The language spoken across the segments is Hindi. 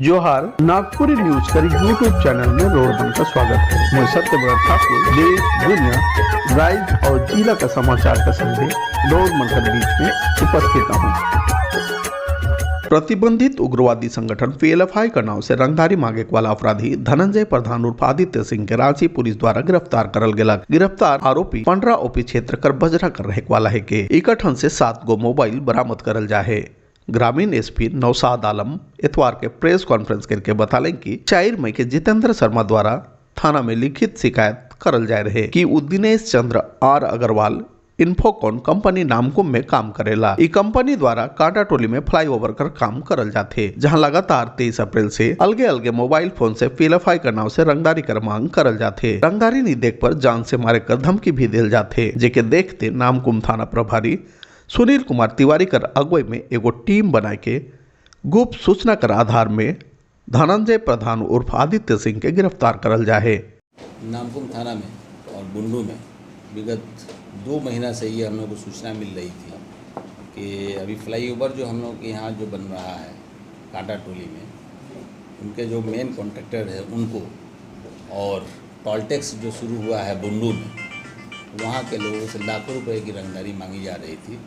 जोहार नागपुरी न्यूज का यूट्यूब चैनल में रोडबंद का स्वागत है। मैं सत्यव्रत ठाकुर देश दुनिया राज्य और जिला का समाचार का संदेश रोडबंद के बीच में उपस्थित हूँ। प्रतिबंधित उग्रवादी संगठन पीएलएफआई का नाम से रंगदारी मांगे वाला अपराधी धनंजय प्रधान उर्फ आदित्य सिंह के रांची पुलिस द्वारा गिरफ्तार करल गेला। गिरफ्तार आरोपी 15 ओपी क्षेत्र कर बजरा कर रहे वाला है के इकट्ठन से 7 गो मोबाइल बरामद करल जा है। ग्रामीण एसपी नौशाद आलम इतवार के प्रेस कॉन्फ्रेंस करके बतालें कि 4 मई के जितेंद्र शर्मा द्वारा थाना में लिखित शिकायत करल जाए रहे कि दिनेश चंद्र आर अग्रवाल इन्फोकॉन कंपनी नामकुम में काम करेला। ई कंपनी द्वारा कांटा टोली में फ्लाईओवर कर काम करल जाते, जहां लगातार 23 अप्रैल से अलगे अलगे मोबाइल फोन से पीएलएफआई का नाम से रंगदारी कर मांग करल जाते। रंगदारी नहीं देख पर जान से मारे कर धमकी भी दिल जाते, जेके देखते नामकुम थाना प्रभारी सुनील कुमार तिवारी कर अगुवाई में एगो टीम बनाए के गुप्त सूचना कर आधार में धनंजय प्रधान उर्फ आदित्य सिंह के गिरफ्तार करल जाए। नामकुम थाना में और बुंडू में विगत 2 महीना से ये हम लोग को सूचना मिल रही थी कि अभी फ्लाईओवर जो हम लोग के यहाँ जो बन रहा है कांटा टोली में, उनके जो मेन कॉन्ट्रैक्टर है उनको और टोलटैक्स जो शुरू हुआ है बुंडू में, वहाँ के लोगों से लाखों रुपए की रंगदारी मांगी जा रही थी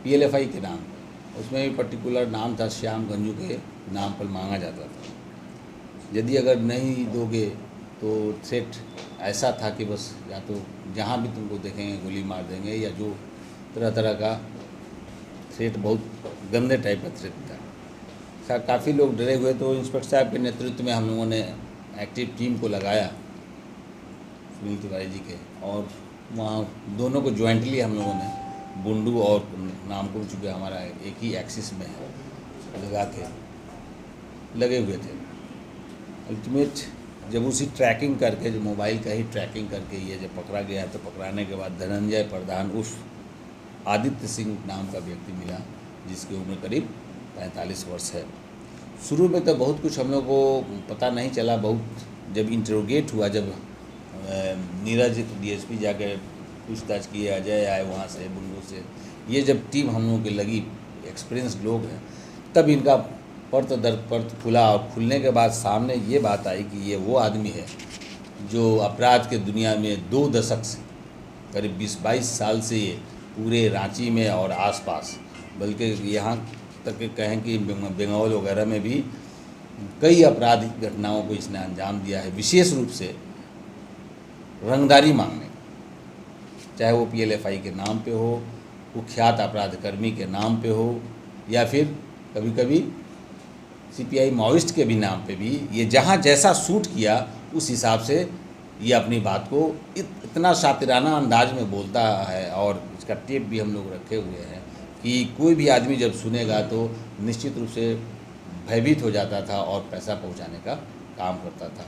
पीएलएफआई के नाम पर। उसमें भी पर्टिकुलर नाम था, श्याम गंजू के नाम पर मांगा जाता था। यदि अगर नहीं दोगे तो थ्रेट ऐसा था कि बस या तो जहाँ भी तुमको देखेंगे गोली मार देंगे, या जो तरह तरह का थ्रेट, बहुत गंदे टाइप का थ्रेट था। काफ़ी लोग डरे हुए, तो इंस्पेक्टर साहब के नेतृत्व में हम लोगों ने एक्टिव टीम को लगाया सुनील तिवारी जी के, और वहाँ दोनों को ज्वाइंटली हम लोगों ने बुंडू और नामकुम, चूँकि हमारा एक ही एक्सिस में है, लगा के लगे हुए थे। अल्टीमेट जब उसी ट्रैकिंग करके, जो मोबाइल का ही ट्रैकिंग करके ये जब पकड़ा गया, तो पकड़ाने के बाद धनंजय प्रधान उर्फ आदित्य सिंह नाम का व्यक्ति मिला, जिसकी उम्र करीब 45 वर्ष है। शुरू में तो बहुत कुछ हम लोग को पता नहीं चला। बहुत जब इंटरोगेट हुआ, जब नीरज डीएसपी जाके पूछताछ किए, अजय आए वहाँ से बुंडू से, ये जब टीम हम लोगों की लगी, एक्सपीरियंस लोग हैं, तब इनका परत दर परत खुला, और खुलने के बाद सामने ये बात आई कि ये वो आदमी है जो अपराध के दुनिया में 2 दशक से, करीब 20-22 साल से ये पूरे रांची में और आसपास, बल्कि यहाँ तक कहें कि बंगाल वगैरह में भी कई आपराधिक घटनाओं को इसने अंजाम दिया है, विशेष रूप से रंगदारी मांगने, चाहे वो पीएलएफआई के नाम पे हो, कुख्यात अपराधकर्मी के नाम पे हो, या फिर कभी कभी सीपीआई माओइस्ट के भी नाम पे भी। ये जहाँ जैसा सूट किया उस हिसाब से ये अपनी बात को इतना शातिराना अंदाज में बोलता है, और इसका टेप भी हम लोग रखे हुए हैं कि कोई भी आदमी जब सुनेगा तो निश्चित रूप से भयभीत हो जाता था और पैसा पहुंचाने का काम करता था।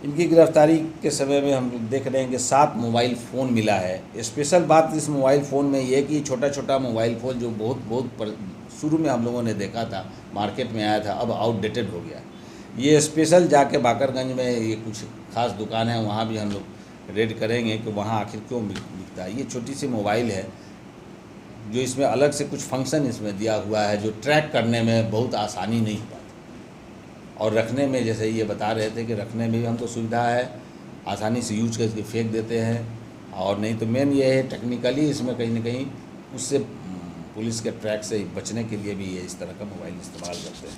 इनकी गिरफ्तारी के समय में हम देख रहे हैं कि 7 मोबाइल फ़ोन मिला है। स्पेशल बात इस मोबाइल फ़ोन में ये है कि छोटा छोटा मोबाइल फ़ोन जो बहुत शुरू में हम लोगों ने देखा था, मार्केट में आया था, अब आउटडेटेड हो गया। ये स्पेशल जाके बाकरगंज में ये कुछ खास दुकान है, वहाँ भी हम लोग रेड करेंगे कि वहाँ आखिर क्यों बिकता है। ये छोटी सी मोबाइल है, जो इसमें अलग से कुछ फंक्शन इसमें दिया हुआ है, जो ट्रैक करने में बहुत आसानी नहीं हो पाती, और रखने में, जैसे ये बता रहे थे कि रखने में भी हमको सुविधा है, आसानी से यूज करके फेंक देते हैं। और नहीं तो मेन ये है टेक्निकली इसमें कहीं ना कहीं उससे पुलिस के ट्रैक से बचने के लिए भी ये इस तरह का मोबाइल इस्तेमाल करते हैं।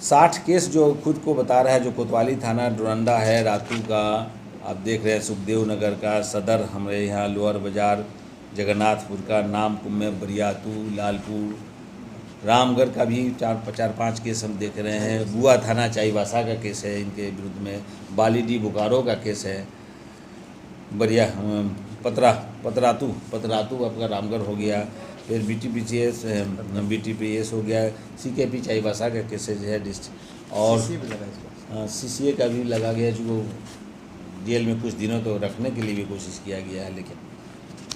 60 केस जो खुद को बता रहा है, जो कोतवाली थाना डोरंडा है, रातू का आप देख रहे हैं, सुखदेव नगर का, सदर हमारे यहाँ लोअर बाज़ार, जगन्नाथपुर का, नामकुम में, बरियातू, लालपुर, रामगढ़ का भी 4-5 केस हम देख रहे हैं। बुआ थाना चाईबासा का केस है इनके विरुद्ध में, बालीडी बोकारो का केस है, बरिया पतरातू आपका रामगढ़ हो गया, फिर बीटीपीएस हो गया, सीकेपी चाईबासा का केसेज है डिस्ट्रिक्ट, और सीसीए का भी लगा गया, जो जेल में कुछ दिनों तो रखने के लिए भी कोशिश किया गया है, लेकिन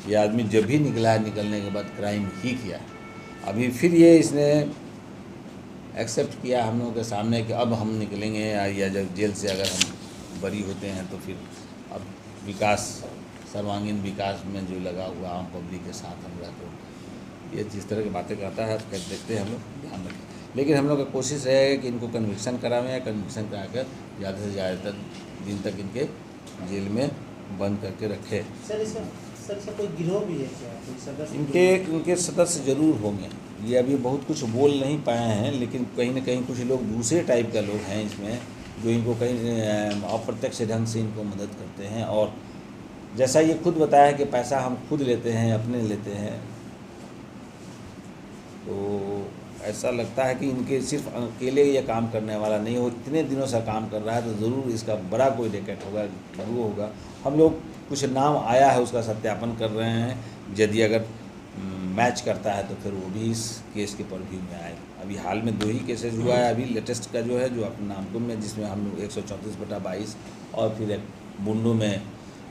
ये आदमी जब भी निकला है, निकलने के बाद क्राइम ही किया है। अभी फिर ये इसने एक्सेप्ट किया हम लोगों के सामने कि अब हम निकलेंगे, या जब जेल से अगर हम बरी होते हैं तो फिर अब विकास, सर्वांगीण विकास में जो लगा हुआ आम पब्लिक के साथ हम रहते, ये जिस तरह की बातें करता है, देखते हैं हम लोग, ध्यान रखें। लेकिन हम लोग का कोशिश रहेगा कि इनको कन्विक्शन करावें या कन्विक्शन करा कर ज़्यादा से ज़्यादा दिन तक इनके जेल में बंद करके रखें। सर इसका कोई गिरोह भी है क्या, कोई सदस्य? इनके सदस्य जरूर होंगे। ये अभी बहुत कुछ बोल नहीं पाए हैं, लेकिन कहीं ना कहीं कुछ लोग दूसरे टाइप का लोग हैं इसमें, जो इनको कहीं अप्रत्यक्ष ढंग से इनको मदद करते हैं। और जैसा ये खुद बताया कि पैसा हम खुद लेते हैं, अपने लेते हैं, तो ऐसा लगता है कि इनके सिर्फ अकेले ये काम करने वाला नहीं हो, इतने दिनों से काम कर रहा है तो ज़रूर इसका बड़ा कोई रैकेट होगा, वो होगा। हम लोग कुछ नाम आया है उसका सत्यापन कर रहे हैं, यदि अगर मैच करता है तो फिर वो भी इस केस के परव्यू में आए। अभी हाल में 2 ही केसेस हुआ है, अभी लेटेस्ट का जो है जो अपने नामकुम में, जिसमें हम लोग 134/22 और फिर एक बुंडू में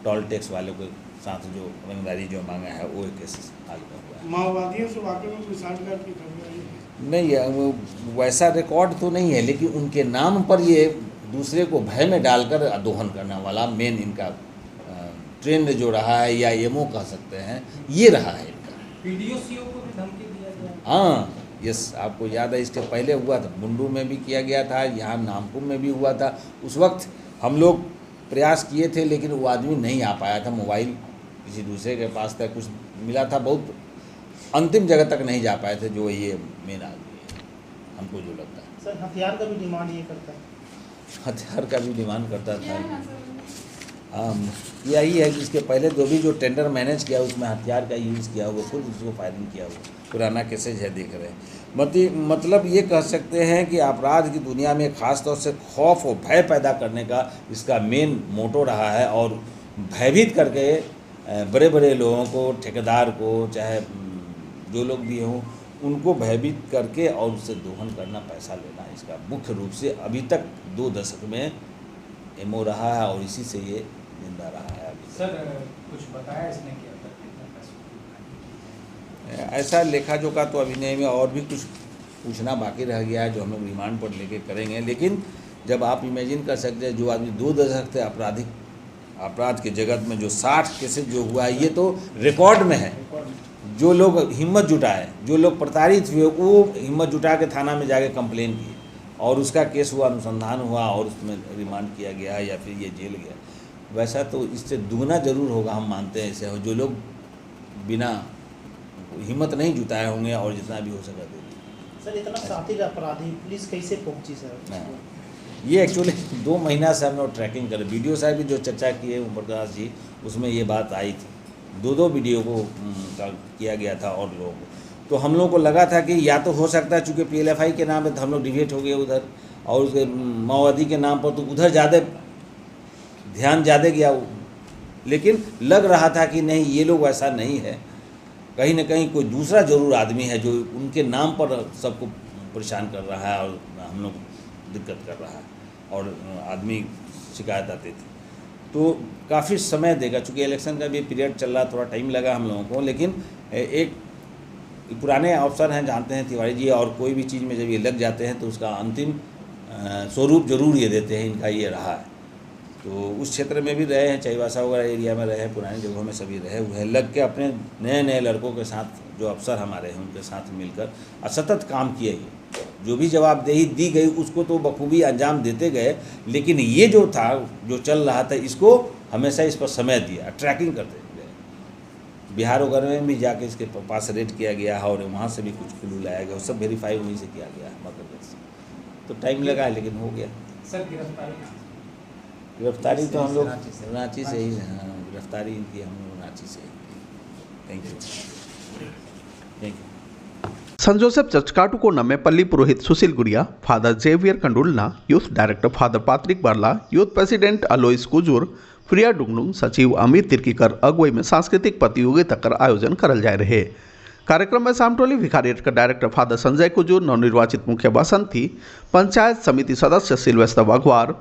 टोल टैक्स वालों के साथ जो रंगदारी जो मांगा है वो एक केस हाल में हुआ है। माओवादियों से वाकई में कोई साठगांठ की खबर आई है? नहीं, वो वैसा रिकॉर्ड तो नहीं है, लेकिन उनके नाम पर ये दूसरे को भय में डालकर दोहन करने वाला मेन इनका ट्रेंड जो रहा है, या एमओ कह सकते हैं, ये रहा है इनका। पीडीओ-सीओ को भी धमकी दिया गया? हाँ, यस, आपको याद है इसके पहले हुआ था, बुंडू में भी किया गया था, यहाँ नामकुम में भी हुआ था। उस वक्त हम लोग प्रयास किए थे, लेकिन वो आदमी नहीं आ पाया था, मोबाइल किसी दूसरे के पास था, कुछ मिला था, बहुत अंतिम जगह तक नहीं जा पाए थे, जो ये मेन आदमी है, हमको जो लगता है। सर हथियार का भी डिमांड ये करता है? हथियार का भी डिमांड करता था। हाँ, यही है कि इसके पहले जो टेंडर मैनेज किया उसमें हथियार का यूज़ किया हुआ, खुद उसको फायरिंग किया हुआ, पुराना केसेज है, देख रहे हैं। मतलब ये कह सकते हैं कि अपराध की दुनिया में ख़ास तौर से खौफ और भय पैदा करने का इसका मेन मोटो रहा है, और भयभीत करके बड़े बड़े लोगों को, ठेकेदार को, चाहे जो लोग भी हों, उनको भयभीत करके और उससे दोहन करना, पैसा लेना, इसका मुख्य रूप से अभी तक 2 दशक में एमओ रहा है, और इसी से ये जिंदा रहा है। अभी सर कुछ बताया इसने क्या था, कितना पैसा? ऐसा लेखा जोखा तो अभिनय में और भी कुछ पूछना बाकी रह गया है, जो हम लोग रिमांड पर लेके करेंगे। लेकिन जब आप इमेजिन कर सकते हैं, जो आदमी 2 दशक से अपराध के जगत में जो 60 केसेस जो हुआ है, ये तो रिकॉर्ड में है। जो लोग हिम्मत जुटाए, जो लोग प्रताड़ित हुए, वो हिम्मत जुटा के थाना में जाके कंप्लेन किए, और उसका केस हुआ, अनुसंधान हुआ, और उसमें रिमांड किया गया है, या फिर ये जेल गया। वैसा तो इससे दुगना जरूर होगा, हम मानते हैं ऐसे, जो लोग बिना हिम्मत नहीं जुटाए होंगे, और जितना भी हो सका दे दिए। सर इतना साथी अपराधी पुलिस कैसे पहुंची सर? ये एक्चुअली 2 महीना से हम लोग ट्रैकिंग कर, वीडियो साहब भी जो चर्चा किए ओम प्रकाश जी, उसमें ये बात आई थी, 2 वीडियो को किया गया था और लोगों को, तो हम लोगों को लगा था कि या तो हो सकता है चूँकि PLFI के नाम पे तो हम लोग डिवेट हो गए उधर, और उसके माओवादी के नाम पर तो उधर ज़्यादा ध्यान गया, लेकिन लग रहा था कि नहीं, ये लोग ऐसा नहीं है, कहीं ना कहीं कोई दूसरा जरूर आदमी है जो उनके नाम पर सबको परेशान कर रहा है, और हम लोग दिक्कत कर रहा है, और आदमी शिकायत आती थी। तो काफ़ी समय देगा, चूँकि इलेक्शन का भी पीरियड चल रहा, थोड़ा टाइम लगा हम लोगों को, लेकिन एक पुराने अफसर हैं, जानते हैं तिवारी जी, और कोई भी चीज़ में जब ये लग जाते हैं तो उसका अंतिम स्वरूप जरूर ये देते हैं, इनका ये रहा है। तो उस क्षेत्र में भी रहे हैं, चाईबासा वगैरह एरिया में रहे हैं, पुरानी जगहों में सभी रहे हुए हैं, लग के अपने नए लड़कों के साथ, जो अफसर हमारे हैं उनके साथ मिलकर सतत काम किए। ये जो भी जवाबदेही दी गई उसको तो बखूबी अंजाम देते गए, लेकिन ये जो था, जो चल रहा था, इसको हमेशा इस पर समय दिया, ट्रैकिंग करते गए। बिहार वगैरह में भी जाके इसके पास रेड किया गया है, और वहाँ से भी कुछ क्लू लाया गया, सब वेरीफाई वहीं से किया गया मकरगढ़ से। तो टाइम लगा है, लेकिन हो गया। सर गिरफ्तारी तो हम लोग रांची से ही, हाँ, गिरफ्तारी की हम लोग रांची से ही। Thank you. Sant Joseph church Katukona में पल्ली पुरोहित Sushil Gudiya, father Xavier Kandulna, youth director father Patrick Barla, youth president Alois Kujur, Priya Dungdung, सचिव अमित तिर्कीकर अगुवाई में सांस्कृतिक प्रतियोगिता कर आयोजन करल जाए रहे। कार्यक्रम में सामटोली विकारियट का डायरेक्टर फादर संजय कुजूर, नवनिर्वाचित मुखिया बसंती, पंचायत समिति सदस्य सिल्वेस्टर वाघवार,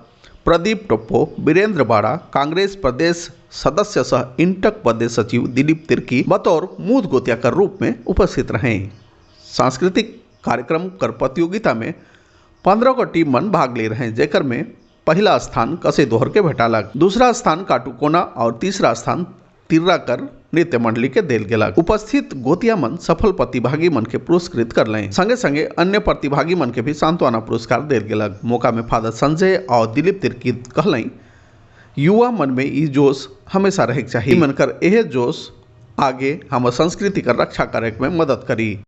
प्रदीप टोप्पो, वीरेंद्र बाड़ा, कांग्रेस प्रदेश सदस्य सह इंटक प्रदेश सचिव दिलीप तिर्की बतौर मूद गोतिया कर रूप में उपस्थित रहे। सांस्कृतिक कार्यक्रम कर प्रतियोगिता में 15 को टीम मन भाग ले रहे हैं, जेकर में पहला स्थान कसे दोहर के भेटाला, दूसरा स्थान काटुकोना और तीसरा स्थान तिर्रा कर नृत्य मंडली के देल गेला। उपस्थित गोतिया मन सफल प्रतिभागी मन के पुरस्कृत करलें। संगे संगे अन्य प्रतिभागी मन के भी सांत्वना पुरस्कार देल गेला। मौका में फादर संजय और दिलीप तिर्की कहलें, युवा मन में ई जोश हमेशा रहे चाहिए। मनकर यह जोश आगे हम संस्कृति का रक्षा करे में मदद करी।